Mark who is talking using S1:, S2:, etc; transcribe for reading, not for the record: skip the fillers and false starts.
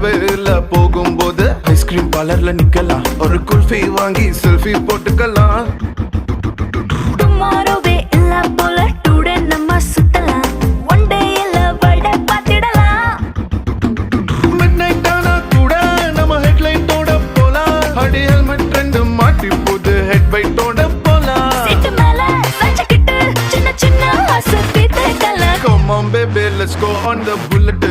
S1: ஹைவேல போகும்போது ஐஸ்கிரீம் பார்லர்ல நிக்கலாம், ஒரு குல்ஃபி வாங்கி செல்ஃபி போட்டுக்கலாம்.
S2: டுமாரோவே இல்ல போல டுடே நம்ம சுத்தலாம், ஒன் டே இல்ல வட பாத்திடலாம்.
S1: மிட்நைட் ஆனா கூட நம்ம ஹெட்லைட்டோட போலாம், அடி ஹெல்மெட் ரெண்டு மாட்டி போது ஹெட் பைட்டோட போலாம்.
S2: சீட்டு மேல சஞ்சக்கிட்டு சின்ன சின்ன ஆசை தீர்த்துக்கலாம்.
S1: Come on baby, let's go on the bullet.